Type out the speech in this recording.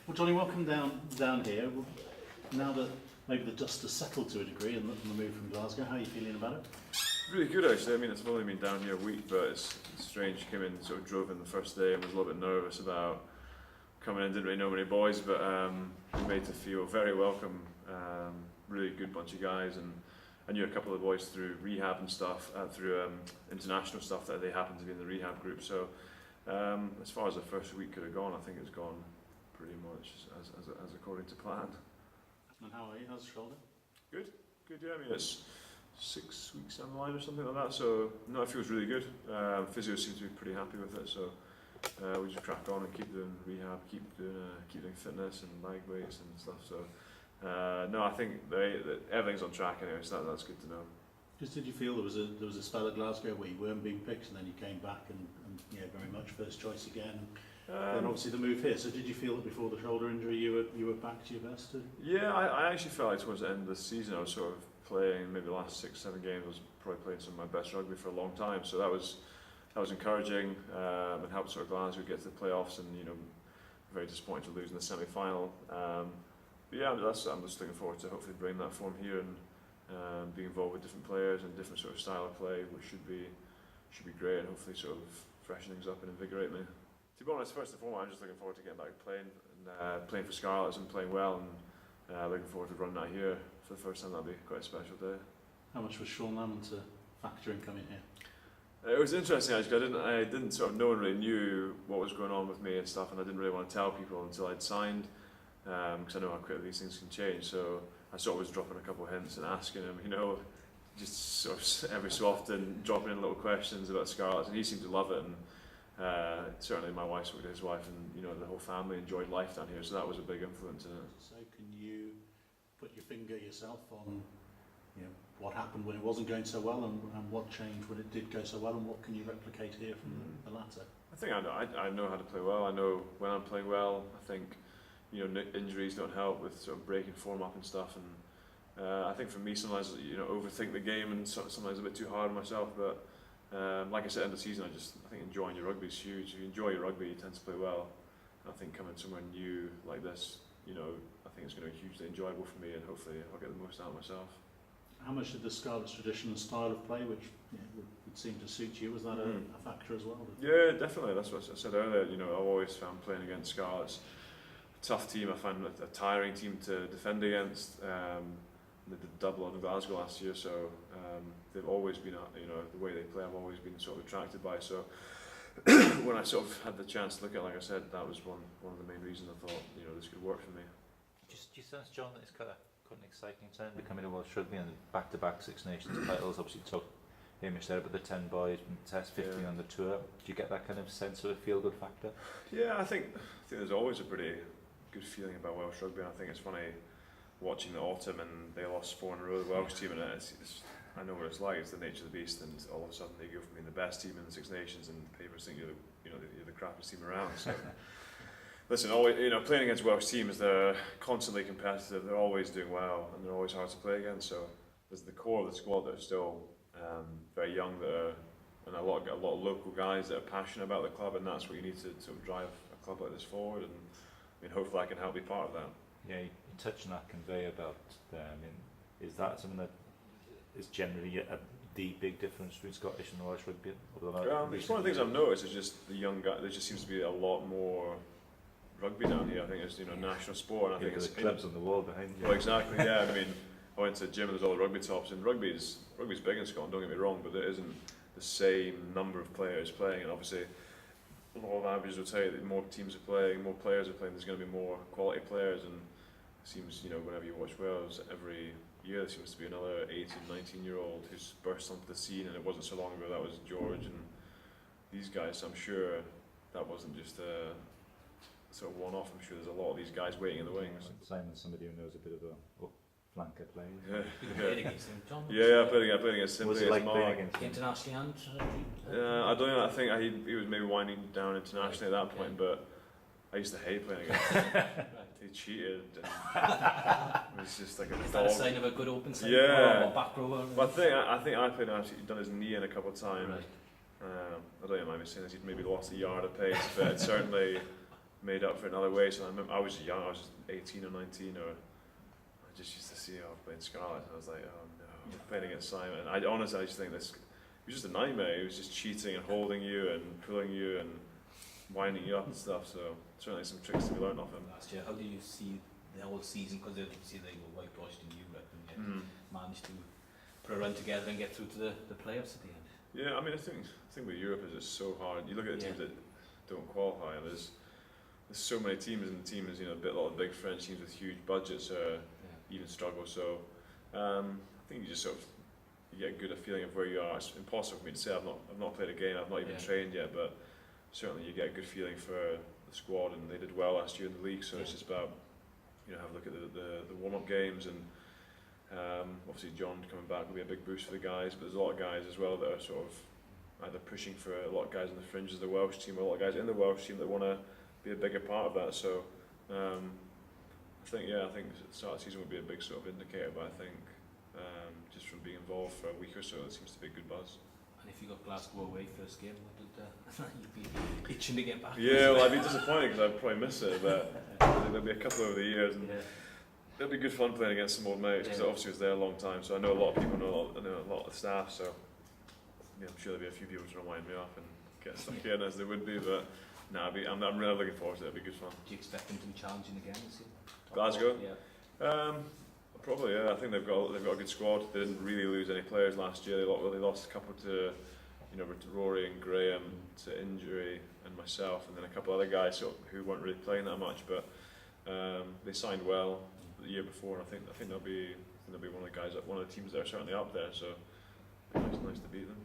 Well, Johnny, welcome down here. Now that maybe the dust has settled to a degree and the move from Glasgow, how are you feeling about it? Really good actually. I mean, it's only been down here a week, but it's strange. Came in, sort of drove in the first day and was a little bit nervous about coming in. Didn't really know many boys, but made to feel very welcome. Really good bunch of guys, and I knew a couple of boys through rehab and stuff, through international stuff that they happened to be in the rehab group. So as far as the first week could have gone, I think it's gone pretty much as according to plan. And how are you? How's the shoulder? Good, yeah. I mean, it's 6 weeks down the line or something like that, so no, it feels really good. Physio seems to be pretty happy with it, so we just crack on and keep doing rehab, keep doing fitness and leg weights and stuff. So no, I think everything's on track anyway, so that's good to know. Just did you feel there was a spell at Glasgow where you weren't being picked and then you came back and yeah, very much first choice again? Then obviously the move here. So did you feel that before the shoulder injury you were back to your best? Yeah, I actually felt like towards the end of the season I was sort of playing, maybe the last 6-7 games I was probably playing some of my best rugby for a long time. So that was encouraging and helped sort of Glasgow get to the playoffs, and very disappointed to lose in the semi-final. But yeah, I'm just looking forward to hopefully bring that form here and be involved with different players and different sort of style of play, which should be great, and hopefully sort of freshen things up and invigorate me. To be honest, first and foremost, I'm just looking forward to getting back playing and playing for Scarlets and playing well, and looking forward to running out here for the first time. That'll be quite a special day. How much was Sean Lamond to factor in coming here? It was interesting actually. I didn't sort of, no one really knew what was going on with me and stuff, and I didn't really want to tell people until I'd signed, because I know how quickly these things can change. So I sort of was dropping a couple of hints and asking him, just sort of every so often dropping in little questions about Scarlets, and he seemed to love it. And certainly my wife spoke to his wife, and the whole family enjoyed life down here, so that was a big influence in it. So can you put your finger yourself on what happened when it wasn't going so well, and what changed when it did go so well, and what can you replicate here from the latter? I think I know how to play well. I know when I'm playing well. I think injuries don't help with sort of breaking form up and stuff, and I think for me sometimes overthink the game and sometimes a bit too hard on myself, but like I said, end of the season, I think enjoying your rugby is huge. If you enjoy your rugby, you tend to play well. And I think coming somewhere new like this, I think it's going to be hugely enjoyable for me, and hopefully I'll get the most out of myself. How much did the Scarlets' tradition and style of play, which would seem to suit you, was that a factor as well? Yeah, definitely. That's what I said earlier. I've always found playing against Scarlets a tough team. I found a tiring team to defend against. They did double on Glasgow last year, so they've always been, the way they play, I've always been sort of attracted by. So when I sort of had the chance to look at it, like I said, that was one of the main reasons I thought, this could work for me. Do you sense, John, that it's quite an exciting time becoming a Welsh rugby, and back-to-back Six Nations titles? Obviously took Hamish there, but the 10 boys, Test 15 on the tour. Do you get that kind of sense of a feel-good factor? Yeah, I think there's always a pretty good feeling about Welsh rugby, and I think it's funny watching the autumn and they lost 4 in a row, the Welsh team, and I know what it's like. It's the nature of the beast, and all of a sudden they go from being the best team in the Six Nations, and papers think you're the crappiest team around. So listen, always playing against Welsh teams, they're constantly competitive. They're always doing well, and they're always hard to play against. So there's the core of the squad that are still very young, and a lot of local guys that are passionate about the club, and that's what you need to sort of drive a club like this forward. And hopefully I can help be part of that. Yeah, you touched on that conveyor belt there. Is that something that is generally the big difference between Scottish and Welsh rugby? It's one of the things I've noticed is just the young guys. There just seems to be a lot more rugby down here. I think it's national sport. And I think it's the clubs on the wall behind you. Well, exactly. Yeah, I went to the gym and there's all the rugby tops, and rugby's big in Scotland. Don't get me wrong, but there isn't the same number of players playing, and obviously a lot of averages will tell you that more teams are playing, more players are playing. There's going to be more quality players, and it seems whenever you watch Wales, every year there seems to be another 18, 19-year-old who's burst onto the scene, and it wasn't so long ago that was George and these guys. So I'm sure that wasn't just a sort of one-off. I'm sure there's a lot of these guys waiting in the wings. Simon's somebody who knows a bit of a flanker play. Played against him, John. Yeah, I played against him. Was it like playing against him? Internationally and I don't know. I think he was maybe winding down internationally at that point, but I used to hate playing against him. He cheated. And it was just like a Is that a sign of a good open side? Yeah. Or back rower? Well, I think I played actually done his knee in a couple of times. Right. I don't even mind me saying this. He'd maybe lost a yard of pace, but it certainly made up for it in other ways. And I remember I was young, I was 18 or 19, or I just used to see playing Scarlets, and I was like, oh no, playing against Simon. And I honestly, I just think this, he was just a nightmare. He was just cheating and holding you and pulling you and winding you up and stuff. So certainly some tricks to be learned off him. Last year, how do you see the whole season? Because obviously they were whitewashed in Europe and yet managed to put a run together and get through to the playoffs at the end. Yeah, I mean, I think with Europe is it's so hard. You look at the teams that don't qualify, and there's so many teams, and teams, you know, a lot of big French teams with huge budgets even struggle. So I think you just sort of you get a good feeling of where you are. It's impossible for me to say. I've not played a game. I've not even trained yet, but certainly you get a good feeling for the squad, and they did well last year in the league. So it's just about, you know, have a look at the warm-up games, and obviously John coming back will be a big boost for the guys. But there's a lot of guys as well that are sort of either pushing for a lot of guys on the fringes of the Welsh team, or a lot of guys in the Welsh team that want to be a bigger part of that. So I think the start of the season would be a big sort of indicator. But I think just from being involved for a week or so, it seems to be a good buzz. And if you got Glasgow away first game, what would you'd be itching to get back? Yeah, well, I'd be disappointed because I'd probably miss it, but there'll be a couple over the years, and it'll be good fun playing against some old mates, because obviously I was there a long time, so I know a lot of people, I know a lot of the staff, so yeah, I'm sure there'll be a few people trying to wind me up and get stuck in as there would be, but no, I'm really looking forward to it. It'll be good fun. Do you expect them to be challenging again this year? Glasgow? Yeah. Probably, yeah. I think they've got a good squad. They didn't really lose any players last year. They lost a couple to, you know, to Rory and Graham to injury, and myself, and then a couple other guys who weren't really playing that much. But they signed well the year before, and I think they'll be one of the guys, one of the teams that are certainly up there. So nice to beat them.